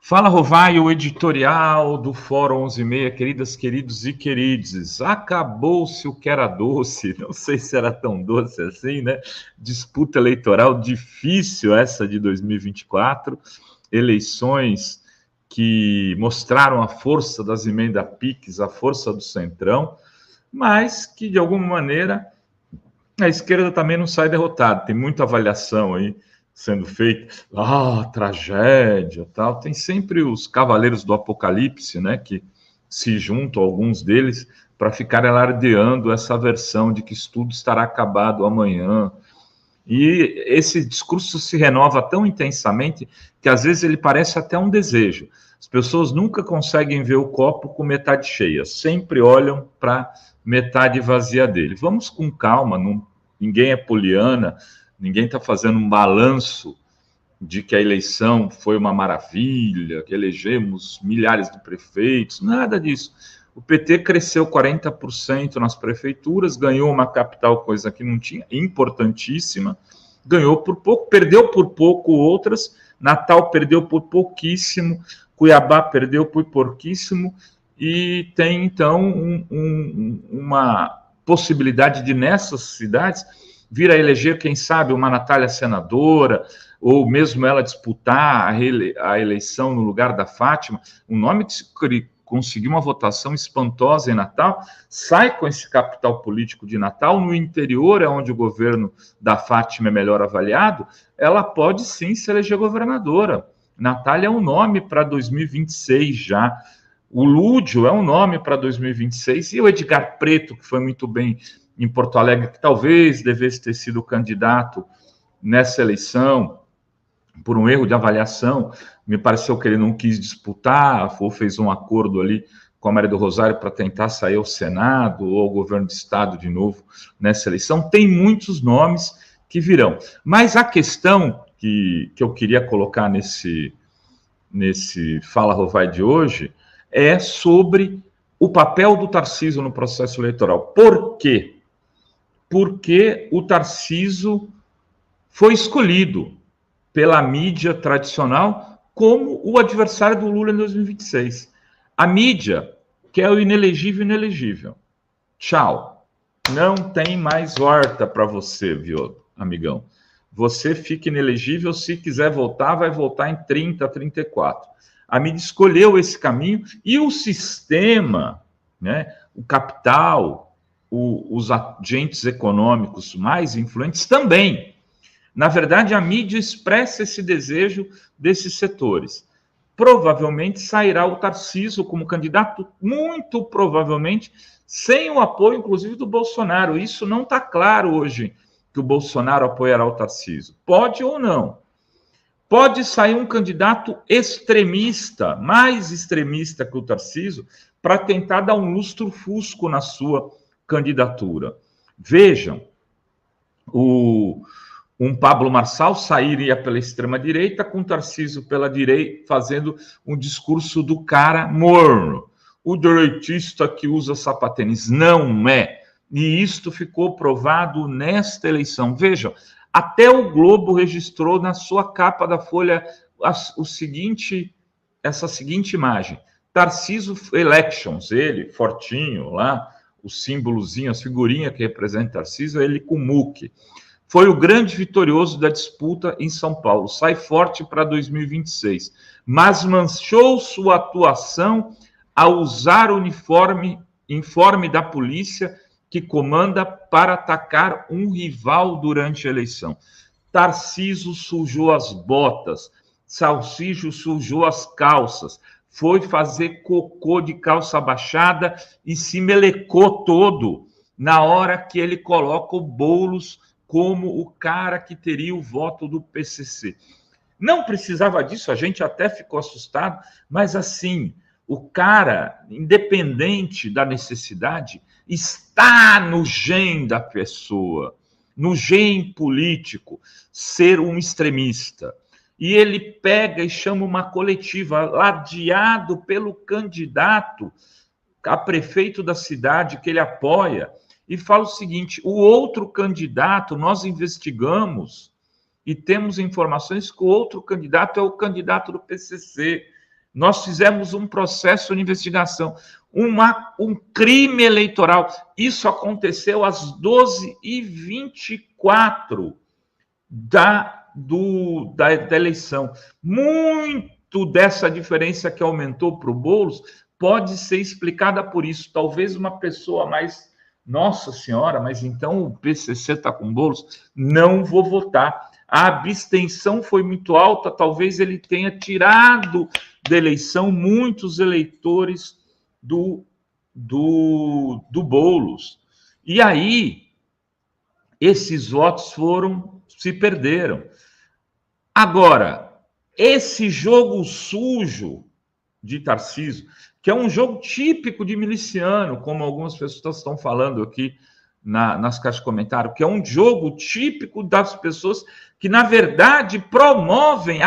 Fala, Rovai, o editorial do Fórum 11:30, queridas, queridos e querides. Acabou-se o que era doce, não sei se era tão doce assim, né? Disputa eleitoral difícil essa de 2024, eleições que mostraram a força das emendas PIX, a força do Centrão, mas que, de alguma maneira, a esquerda também não sai derrotada. Tem muita avaliação aí sendo feita. Tragédia, tal. Tem sempre os cavaleiros do apocalipse, né, que se juntam, alguns deles, para ficar alardeando essa versão de que tudo estará acabado amanhã. E esse discurso se renova tão intensamente que às vezes ele parece até um desejo. As pessoas nunca conseguem ver o copo com metade cheia, sempre olham para metade vazia dele. Vamos com calma, ninguém é poliana, ninguém está fazendo um balanço de que a eleição foi uma maravilha, que elegemos milhares de prefeitos, nada disso. O PT cresceu 40% nas prefeituras, ganhou uma capital, coisa que não tinha, importantíssima, ganhou por pouco, perdeu por pouco outras, Natal perdeu por pouquíssimo, Cuiabá perdeu por pouquíssimo, e tem, então, uma possibilidade de, nessas cidades, vir a eleger, quem sabe, uma Natália senadora, ou mesmo ela disputar a eleição no lugar da Fátima, um nome que conseguiu uma votação espantosa em Natal, sai com esse capital político de Natal, no interior é onde o governo da Fátima é melhor avaliado, ela pode sim se eleger governadora. Natália é um nome para 2026 já. O Lúdio é um nome para 2026, e o Edgar Preto, que foi muito bem em Porto Alegre, que talvez devesse ter sido candidato nessa eleição, por um erro de avaliação, me pareceu que ele não quis disputar, ou fez um acordo ali com a Maria do Rosário para tentar sair ao Senado ou ao governo de Estado de novo nessa eleição. Tem muitos nomes que virão. Mas a questão que eu queria colocar nesse Fala Rovai de hoje é sobre o papel do Tarcísio no processo eleitoral. Por quê? Porque o Tarcísio foi escolhido pela mídia tradicional como o adversário do Lula em 2026. A mídia quer o inelegível. Tchau. Não tem mais horta para você, viu, amigão? Você fica inelegível, se quiser voltar, vai voltar em 30, 34. A mídia escolheu esse caminho e o sistema, né, o capital, os agentes econômicos mais influentes também. Na verdade, a mídia expressa esse desejo desses setores. Provavelmente sairá o Tarcísio como candidato, muito provavelmente, sem o apoio, inclusive, do Bolsonaro. Isso não está claro hoje, que o Bolsonaro apoiará o Tarcísio. Pode ou não. Pode sair um candidato extremista, mais extremista que o Tarcísio, para tentar dar um lustre-fusco na sua candidatura. Vejam, um Pablo Marçal sairia pela extrema-direita, com Tarcísio pela direita, fazendo um discurso do cara morno. O direitista que usa sapatênis. Não é. E isto ficou provado nesta eleição. Vejam, até o Globo registrou na sua capa da Folha essa seguinte imagem. Tarcísio Elections, ele, fortinho lá, o símbolozinho, as figurinhas que representam Tarcísio, ele com muque. Foi o grande vitorioso da disputa em São Paulo. Sai forte para 2026. Mas manchou sua atuação ao usar o uniforme da polícia que comanda para atacar um rival durante a eleição. Tarcísio sujou as botas. Salsicho sujou as calças. Foi fazer cocô de calça baixada e se melecou todo na hora que ele coloca o Boulos como o cara que teria o voto do PCC. Não precisava disso, a gente até ficou assustado, mas assim, o cara, independente da necessidade, está no gene da pessoa, no gene político, ser um extremista. E ele pega e chama uma coletiva, ladeado pelo candidato a prefeito da cidade que ele apoia, e fala o seguinte: o outro candidato, nós investigamos e temos informações que o outro candidato é o candidato do PCC. Nós fizemos um processo de investigação, um crime eleitoral. Isso aconteceu às 12h24 da eleição. Muito dessa diferença que aumentou para o Boulos pode ser explicada por isso. Talvez uma pessoa mais... Nossa Senhora, mas então o PCC está com Boulos? Não vou votar. A abstenção foi muito alta, talvez ele tenha tirado da eleição muitos eleitores do Boulos. E aí, esses votos se perderam. Agora, esse jogo sujo de Tarcísio, que é um jogo típico de miliciano, como algumas pessoas estão falando aqui nas caixas de comentário, que é um jogo típico das pessoas que, na verdade, promovem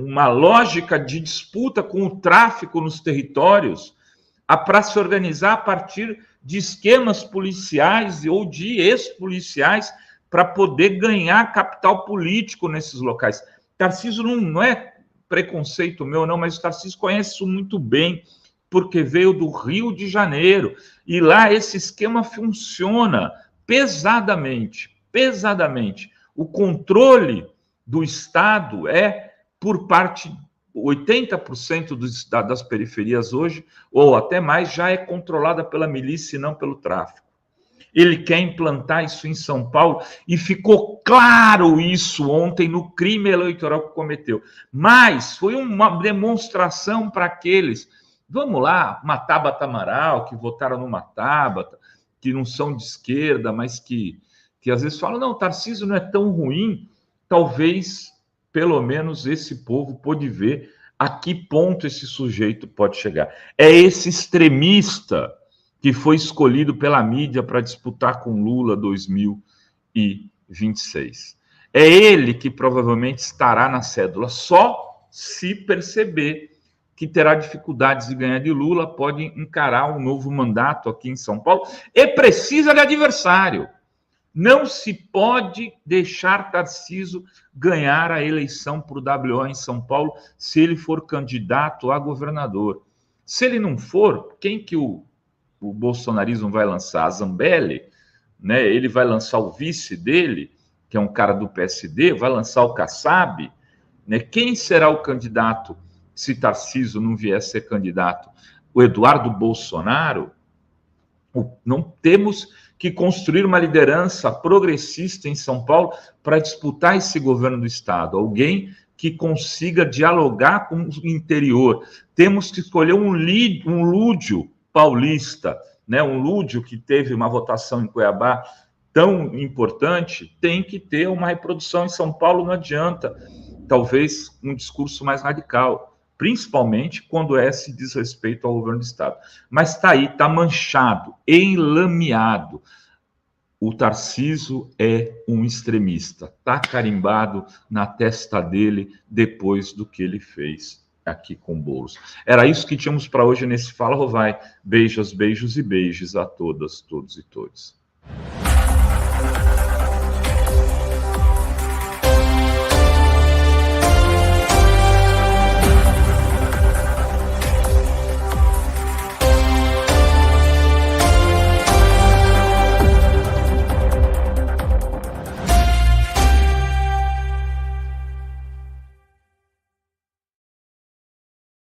uma lógica de disputa com o tráfico nos territórios para se organizar a partir de esquemas policiais ou de ex-policiais para poder ganhar capital político nesses locais. Tarcísio não é preconceito meu, não, mas o Tarcísio conhece isso muito bem, porque veio do Rio de Janeiro, e lá esse esquema funciona pesadamente. O controle do Estado é por parte, 80% das periferias hoje, ou até mais, já é controlada pela milícia e não pelo tráfico. Ele quer implantar isso em São Paulo, e ficou claro isso ontem no crime eleitoral que cometeu. Mas foi uma demonstração para aqueles... Vamos lá, uma Tabata Amaral, que votaram numa Tabata, que não são de esquerda, mas que às vezes falam, não, Tarcísio não é tão ruim. Talvez, pelo menos, esse povo pôde ver a que ponto esse sujeito pode chegar. É esse extremista que foi escolhido pela mídia para disputar com Lula 2026. É ele que provavelmente estará na cédula, só se perceber que terá dificuldades de ganhar de Lula, pode encarar um novo mandato aqui em São Paulo, e precisa de adversário. Não se pode deixar Tarcísio ganhar a eleição para o WO em São Paulo se ele for candidato a governador. Se ele não for, quem que o bolsonarismo vai lançar? A Zambelli, né? Ele vai lançar o vice dele, que é um cara do PSD, vai lançar o Kassab, né? Quem será o candidato se Tarcísio não vier a ser candidato? O Eduardo Bolsonaro? Não temos que construir uma liderança progressista em São Paulo para disputar esse governo do Estado. Alguém que consiga dialogar com o interior. Temos que escolher um Lúdio paulista, né? Um Lúdio que teve uma votação em Cuiabá tão importante, tem que ter uma reprodução em São Paulo, não adianta. Talvez um discurso mais radical, principalmente quando se diz respeito ao governo do Estado. Mas está aí, está manchado, enlameado. O Tarcísio é um extremista, está carimbado na testa dele depois do que ele fez aqui com o Boulos. Era isso que tínhamos para hoje nesse Fala Rovai. Beijos, beijos e beijos a todas, todos e todos.